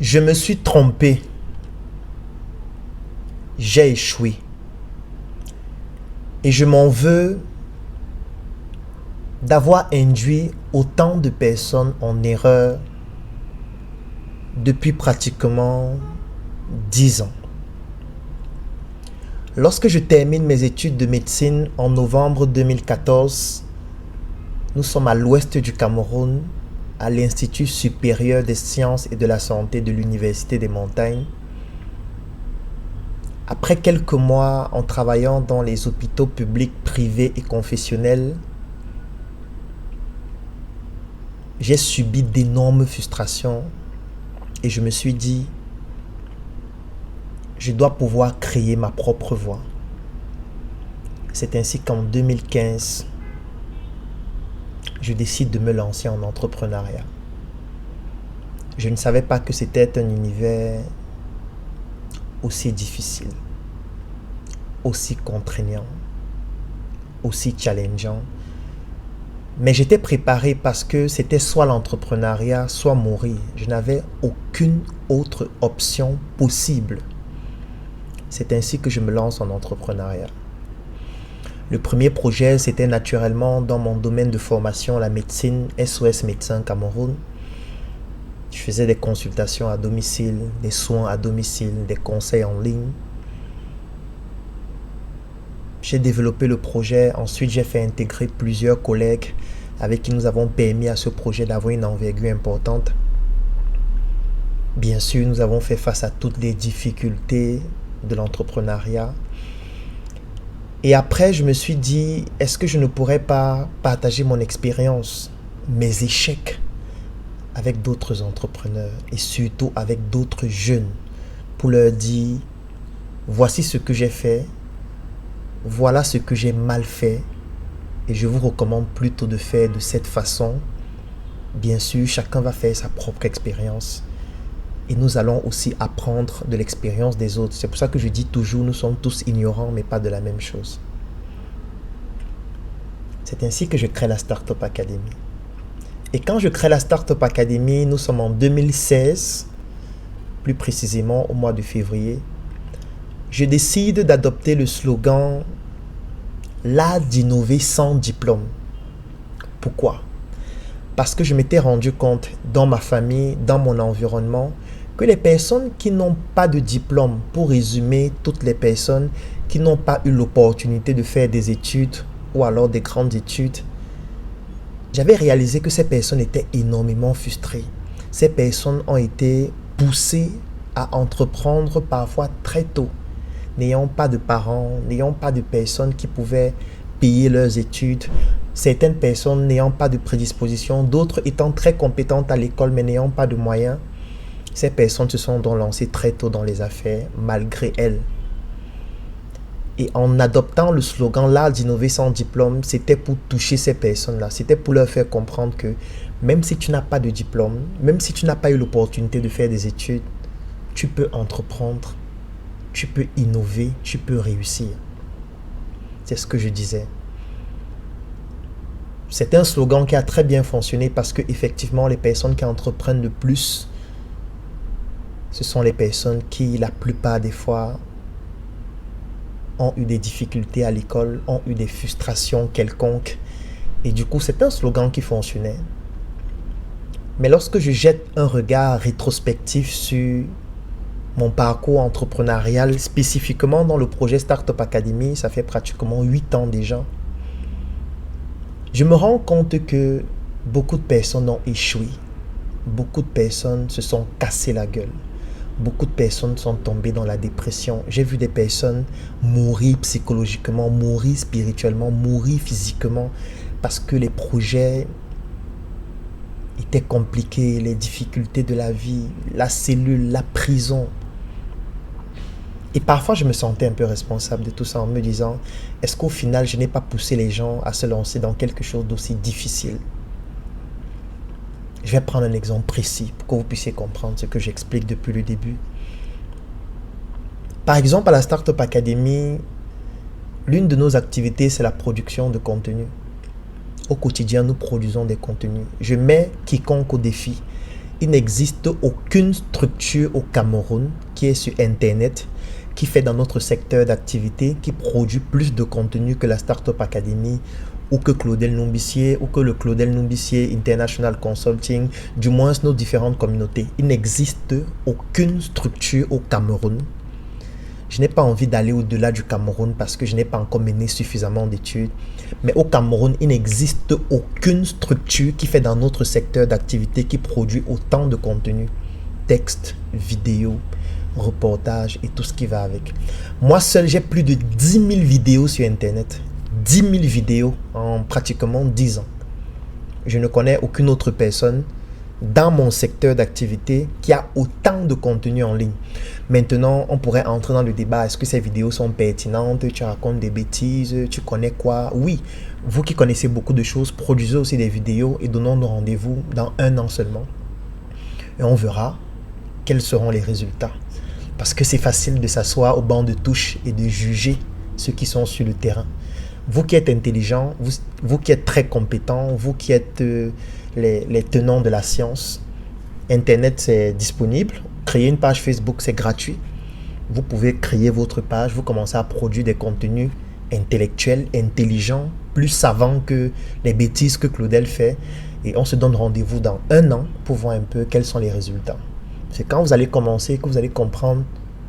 Je me suis trompé. J'ai échoué. Et je m'en veux d'avoir induit autant de personnes en erreur depuis pratiquement 10 ans. Lorsque je termine mes études de médecine en novembre 2014, nous sommes à l'ouest du Cameroun, à l'Institut supérieur des sciences et de la santé de l'Université des montagnes. Après quelques mois en travaillant dans les hôpitaux publics, privés et confessionnels, j'ai subi d'énormes frustrations et je me suis dit, je dois pouvoir créer ma propre voie. C'est ainsi qu'en 2015, je décide de me lancer en entrepreneuriat. Je ne savais pas que c'était un univers aussi difficile, aussi contraignant, aussi challengeant. Mais j'étais préparé parce que c'était soit l'entrepreneuriat, soit mourir. Je n'avais aucune autre option possible. C'est ainsi que je me lance en entrepreneuriat. Le premier projet, c'était naturellement dans mon domaine de formation, la médecine, SOS Médecins Cameroun. Je faisais des consultations à domicile, des soins à domicile, des conseils en ligne. J'ai développé le projet. Ensuite, j'ai fait intégrer plusieurs collègues avec qui nous avons permis à ce projet d'avoir une envergure importante. Bien sûr, nous avons fait face à toutes les difficultés de l'entrepreneuriat. Et après, je me suis dit, est-ce que je ne pourrais pas partager mon expérience, mes échecs avec d'autres entrepreneurs et surtout avec d'autres jeunes pour leur dire, voici ce que j'ai fait, voilà ce que j'ai mal fait et je vous recommande plutôt de faire de cette façon. Bien sûr, chacun va faire sa propre expérience et nous allons aussi apprendre de l'expérience des autres. C'est pour ça que je dis toujours, nous sommes tous ignorants mais pas de la même chose. C'est ainsi que je crée la Startup Academy. Et quand je crée la Startup Academy, nous sommes en 2016, plus précisément au mois de février, je décide d'adopter le slogan « L'art d'innover sans diplôme ». Pourquoi? Parce que je m'étais rendu compte dans ma famille, dans mon environnement, que les personnes qui n'ont pas de diplôme, pour résumer, toutes les personnes qui n'ont pas eu l'opportunité de faire des études ou alors des grandes études, j'avais réalisé que ces personnes étaient énormément frustrées. Ces personnes ont été poussées à entreprendre parfois très tôt, n'ayant pas de parents, n'ayant pas de personnes qui pouvaient payer leurs études. Certaines personnes n'ayant pas de prédisposition, d'autres étant très compétentes à l'école mais n'ayant pas de moyens. Ces personnes se sont donc lancées très tôt dans les affaires, malgré elles. Et en adoptant le slogan « L'art d'innover sans diplôme », c'était pour toucher ces personnes-là. C'était pour leur faire comprendre que même si tu n'as pas de diplôme, même si tu n'as pas eu l'opportunité de faire des études, tu peux entreprendre, tu peux innover, tu peux réussir. C'est ce que je disais. C'est un slogan qui a très bien fonctionné parce que effectivement, les personnes qui entreprennent le plus, ce sont les personnes qui, la plupart des fois, ont eu des difficultés à l'école, ont eu des frustrations quelconques. Et du coup, c'est un slogan qui fonctionnait. Mais lorsque je jette un regard rétrospectif sur mon parcours entrepreneurial, spécifiquement dans le projet Startup Academy, ça fait pratiquement 8 ans déjà, je me rends compte que beaucoup de personnes ont échoué. Beaucoup de personnes se sont cassées la gueule. Beaucoup de personnes sont tombées dans la dépression. J'ai vu des personnes mourir psychologiquement, mourir spirituellement, mourir physiquement parce que les projets étaient compliqués, les difficultés de la vie, la cellule, la prison. Et parfois, je me sentais un peu responsable de tout ça en me disant, est-ce qu'au final, je n'ai pas poussé les gens à se lancer dans quelque chose d'aussi difficile? Je vais prendre un exemple précis pour que vous puissiez comprendre ce que j'explique depuis le début. Par exemple, à la Startup Academy, l'une de nos activités, c'est la production de contenu. Au quotidien, nous produisons des contenus. Je mets quiconque au défi. Il n'existe aucune structure au Cameroun qui est sur Internet, qui fait dans notre secteur d'activité, qui produit plus de contenu que la Startup Academy ou que Claudel Numbissier ou que le Claudel Numbissier International Consulting, du moins nos différentes communautés. Il n'existe aucune structure au Cameroun. Je n'ai pas envie d'aller au-delà du Cameroun parce que je n'ai pas encore mené suffisamment d'études. Mais au Cameroun, il n'existe aucune structure qui fait dans notre secteur d'activité qui produit autant de contenu. Texte, vidéo, reportage et tout ce qui va avec. Moi seul, j'ai plus de 10 000 vidéos sur Internet. 10 000 vidéos en pratiquement 10 ans. Je ne connais aucune autre personne dans mon secteur d'activité qui a autant de contenu en ligne. Maintenant, on pourrait entrer dans le débat. Est-ce que ces vidéos sont pertinentes? Tu racontes des bêtises? Tu connais quoi? Oui, vous qui connaissez beaucoup de choses, produisez aussi des vidéos et donnons-nous rendez-vous dans 1 an seulement. Et on verra quels seront les résultats. Parce que c'est facile de s'asseoir au banc de touche et de juger ceux qui sont sur le terrain. Vous qui êtes intelligent, vous qui êtes très compétent, vous qui êtes les tenants de la science, Internet c'est disponible. Créer une page Facebook c'est gratuit. Vous pouvez créer votre page, vous commencez à produire des contenus intellectuels, intelligents, plus savants que les bêtises que Claudel fait. Et on se donne rendez-vous dans 1 an pour voir un peu quels sont les résultats. C'est quand vous allez commencer que vous allez comprendre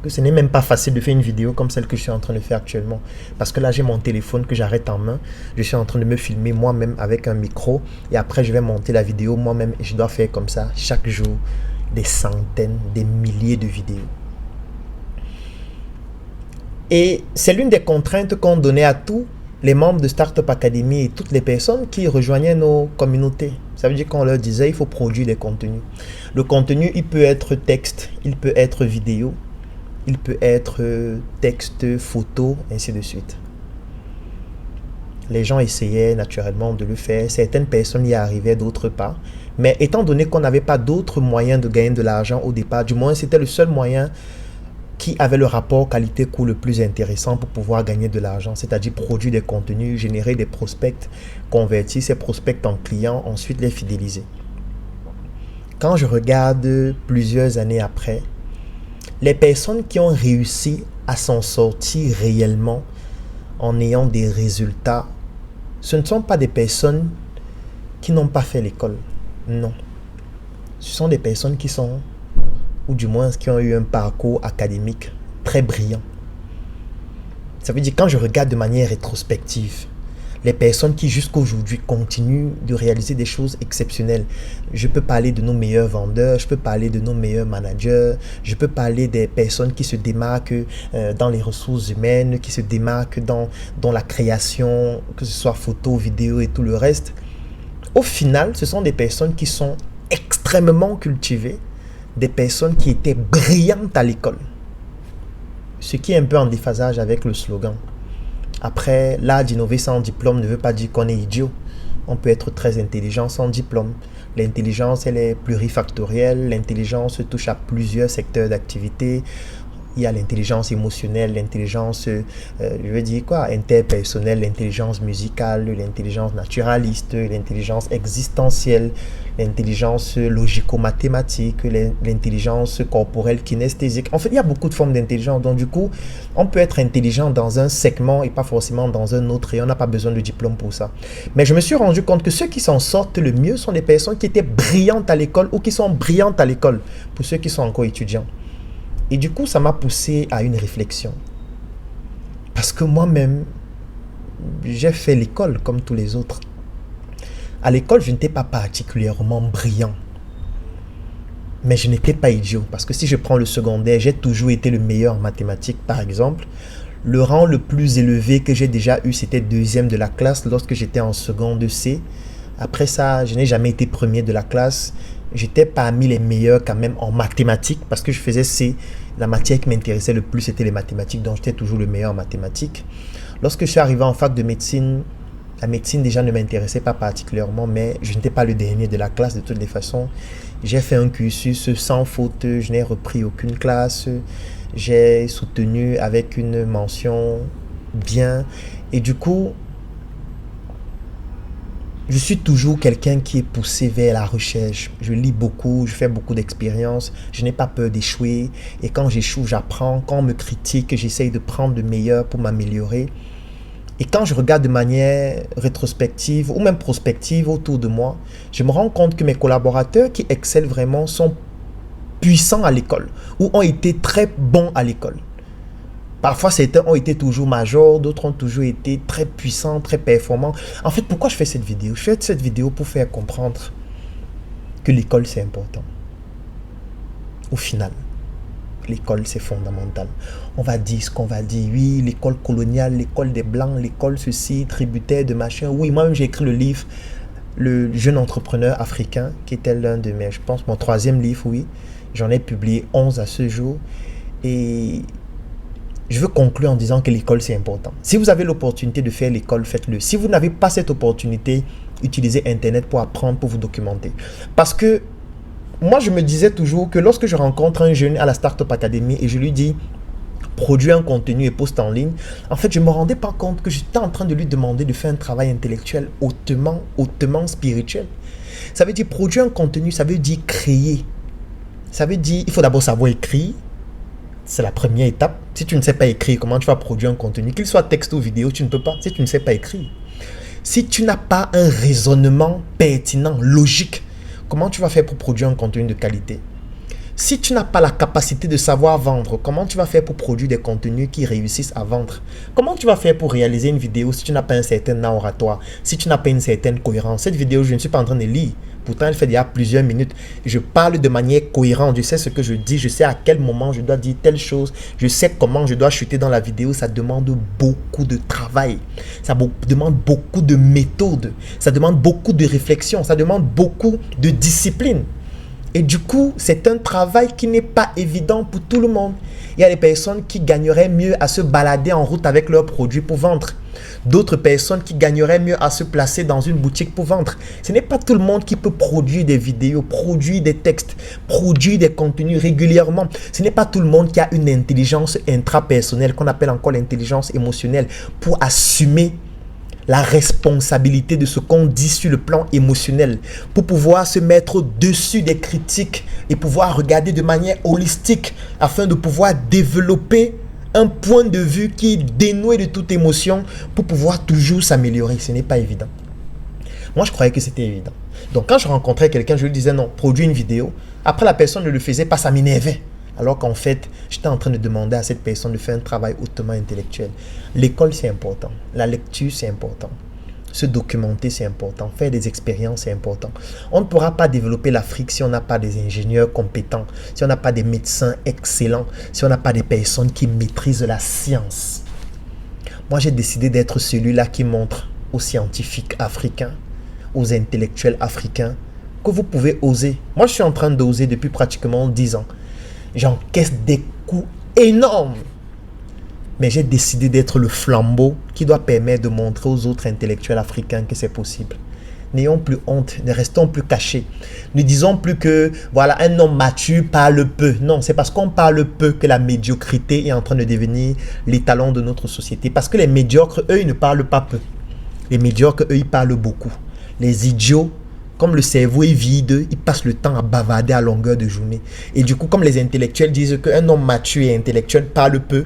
que ce n'est même pas facile de faire une vidéo comme celle que je suis en train de faire actuellement. Parce que là, j'ai mon téléphone que j'arrête en main. Je suis en train de me filmer moi-même avec un micro. Et après, je vais monter la vidéo moi-même. Et je dois faire comme ça, chaque jour, des centaines, des milliers de vidéos. Et c'est l'une des contraintes qu'on donnait à tous les membres de Startup Academy et toutes les personnes qui rejoignaient nos communautés. Ça veut dire qu'on leur disait, il faut produire des contenus. Le contenu, il peut être texte, il peut être vidéo, il peut être texte, photo, ainsi de suite. Les gens essayaient naturellement de le faire. Certaines personnes y arrivaient, d'autres pas. Mais étant donné qu'on n'avait pas d'autres moyens de gagner de l'argent au départ, du moins c'était le seul moyen qui avait le rapport qualité-coût le plus intéressant pour pouvoir gagner de l'argent, c'est-à-dire produire des contenus, générer des prospects, convertir ces prospects en clients, ensuite les fidéliser. Quand je regarde plusieurs années après, les personnes qui ont réussi à s'en sortir réellement en ayant des résultats, ce ne sont pas des personnes qui n'ont pas fait l'école. Non. Ce sont des personnes qui sont, ou du moins qui ont eu un parcours académique très brillant. Ça veut dire quand je regarde de manière rétrospective, les personnes qui jusqu'aujourd'hui continuent de réaliser des choses exceptionnelles. Je peux parler de nos meilleurs vendeurs, je peux parler de nos meilleurs managers, je peux parler des personnes qui se démarquent dans les ressources humaines, qui se démarquent dans la création, que ce soit photo, vidéo et tout le reste. Au final, ce sont des personnes qui sont extrêmement cultivées, des personnes qui étaient brillantes à l'école. Ce qui est un peu en déphasage avec le slogan. Après, l'art d'innover sans diplôme ne veut pas dire qu'on est idiot. On peut être très intelligent sans diplôme. L'intelligence, elle est plurifactorielle. L'intelligence touche à plusieurs secteurs d'activité. Il y a l'intelligence émotionnelle, l'intelligence, interpersonnelle, l'intelligence musicale, l'intelligence naturaliste, l'intelligence existentielle, l'intelligence logico-mathématique, l'intelligence corporelle kinesthésique. En fait, il y a beaucoup de formes d'intelligence. Donc, du coup, on peut être intelligent dans un segment et pas forcément dans un autre. Et on n'a pas besoin de diplôme pour ça. Mais je me suis rendu compte que ceux qui s'en sortent le mieux sont les personnes qui étaient brillantes à l'école ou qui sont brillantes à l'école, pour ceux qui sont encore étudiants. Et du coup, ça m'a poussé à une réflexion. Parce que moi-même, j'ai fait l'école comme tous les autres. À l'école, je n'étais pas particulièrement brillant. Mais je n'étais pas idiot. Parce que si je prends le secondaire, j'ai toujours été le meilleur en mathématiques, par exemple. Le rang le plus élevé que j'ai déjà eu, c'était 2e de la classe lorsque j'étais en seconde C. Après ça, je n'ai jamais été premier de la classe. J'étais parmi les meilleurs quand même en mathématiques parce que je faisais C. La matière qui m'intéressait le plus, c'était les mathématiques. Donc, j'étais toujours le meilleur en mathématiques. Lorsque je suis arrivé en fac de médecine, la médecine déjà ne m'intéressait pas particulièrement, mais je n'étais pas le dernier de la classe de toutes les façons. J'ai fait un cursus sans faute. Je n'ai repris aucune classe. J'ai soutenu avec une mention bien. Et du coup, Je suis toujours quelqu'un qui est poussé vers la recherche. Je lis beaucoup, je fais beaucoup d'expériences. Je n'ai pas peur d'échouer. Et quand j'échoue, j'apprends. Quand on me critique, j'essaye de prendre le meilleur pour m'améliorer. Et quand je regarde de manière rétrospective ou même prospective autour de moi, je me rends compte que mes collaborateurs qui excellent vraiment sont puissants à l'école ou ont été très bons à l'école. Parfois, certains ont été toujours majors, d'autres ont toujours été très puissants, très performants. En fait, pourquoi je fais cette vidéo? Je fais cette vidéo pour faire comprendre que l'école, c'est important. Au final, l'école, c'est fondamental. On va dire ce qu'on va dire. Oui, l'école coloniale, l'école des Blancs, l'école ceci, tributaire de machin. Oui, moi-même, j'ai écrit le livre « Le jeune entrepreneur africain » qui était l'un de mes, je pense, mon 3e livre, oui. J'en ai publié 11 à ce jour. Et je veux conclure en disant que l'école, c'est important. Si vous avez l'opportunité de faire l'école, faites-le. Si vous n'avez pas cette opportunité, utilisez Internet pour apprendre, pour vous documenter. Parce que moi, je me disais toujours que lorsque je rencontre un jeune à la Startup Academy et je lui dis « produis un contenu et poste en ligne », en fait, je ne me rendais pas compte que j'étais en train de lui demander de faire un travail intellectuel hautement spirituel. Ça veut dire produire un contenu, ça veut dire créer. Ça veut dire il faut d'abord savoir écrire. C'est la première étape. Si tu ne sais pas écrire, comment tu vas produire un contenu? Qu'il soit texte ou vidéo, tu ne peux pas. Si tu ne sais pas écrire. Si tu n'as pas un raisonnement pertinent, logique, comment tu vas faire pour produire un contenu de qualité? Si tu n'as pas la capacité de savoir vendre, comment tu vas faire pour produire des contenus qui réussissent à vendre? Comment tu vas faire pour réaliser une vidéo si tu n'as pas un certain oratoire, si tu n'as pas une certaine cohérence? Cette vidéo, je ne suis pas en train de lire. Pourtant, elle fait déjà plusieurs minutes. Je parle de manière cohérente. Je sais ce que je dis. Je sais à quel moment je dois dire telle chose. Je sais comment je dois chuter dans la vidéo. Ça demande beaucoup de travail. Ça demande beaucoup de méthode. Ça demande beaucoup de réflexion. Ça demande beaucoup de discipline. Et du coup, c'est un travail qui n'est pas évident pour tout le monde. Il y a des personnes qui gagneraient mieux à se balader en route avec leurs produits pour vendre. D'autres personnes qui gagneraient mieux à se placer dans une boutique pour vendre. Ce n'est pas tout le monde qui peut produire des vidéos, produire des textes, produire des contenus régulièrement. Ce n'est pas tout le monde qui a une intelligence intrapersonnelle qu'on appelle encore l'intelligence émotionnelle pour assumer la responsabilité de ce qu'on dit sur le plan émotionnel, pour pouvoir se mettre au-dessus des critiques et pouvoir regarder de manière holistique afin de pouvoir développer un point de vue qui est dénué de toute émotion pour pouvoir toujours s'améliorer. Ce n'est pas évident. Moi, je croyais que c'était évident. Donc, quand je rencontrais quelqu'un, je lui disais non, produis une vidéo. Après, la personne ne le faisait pas, ça m'énervait. Alors qu'en fait, j'étais en train de demander à cette personne de faire un travail hautement intellectuel. L'école, c'est important. La lecture, c'est important. Se documenter, c'est important. Faire des expériences, c'est important. On ne pourra pas développer l'Afrique si on n'a pas des ingénieurs compétents, si on n'a pas des médecins excellents, si on n'a pas des personnes qui maîtrisent la science. Moi, j'ai décidé d'être celui-là qui montre aux scientifiques africains, aux intellectuels africains, que vous pouvez oser. Moi, je suis en train d'oser depuis pratiquement 10 ans. J'encaisse des coups énormes. Mais j'ai décidé d'être le flambeau qui doit permettre de montrer aux autres intellectuels africains que c'est possible. N'ayons plus honte, ne restons plus cachés. Ne disons plus que voilà, un homme mature parle peu. Non, c'est parce qu'on parle peu que la médiocrité est en train de devenir l'étalon de notre société. Parce que les médiocres, eux, ils ne parlent pas peu. Les médiocres, eux, ils parlent beaucoup. Les idiots, comme le cerveau est vide, ils passent le temps à bavarder à longueur de journée. Et du coup, comme les intellectuels disent qu'un homme mature et intellectuel parle peu,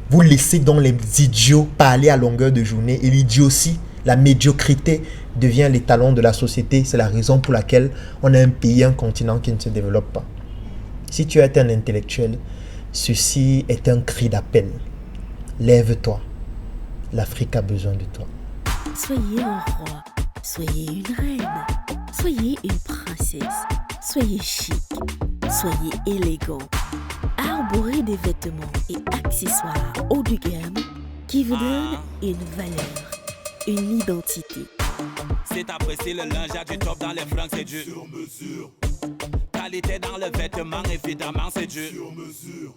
vous laissez donc les idiots parler à longueur de journée. Et l'idiotie, la médiocrité devient l'étalon de la société. C'est la raison pour laquelle on a un pays, un continent qui ne se développe pas. Si tu es un intellectuel, ceci est un cri d'appel. Lève-toi. L'Afrique a besoin de toi. Soyez un roi, soyez une reine, soyez une princesse, soyez chic, soyez élégant. Arborez des vêtements et accessoires haut de gamme qui vous donnent une valeur, une identité. C'est apprécié le linge, y'a du top dans les fringues, c'est du sur mesure. Qualité dans le vêtement, évidemment, c'est du sur mesure.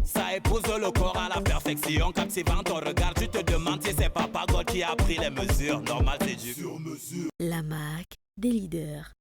Ça épouse le corps à la perfection. Captivant ton regard, tu te demandes si c'est Papa God qui a pris les mesures. Normal, c'est du sur mesure. La marque des leaders.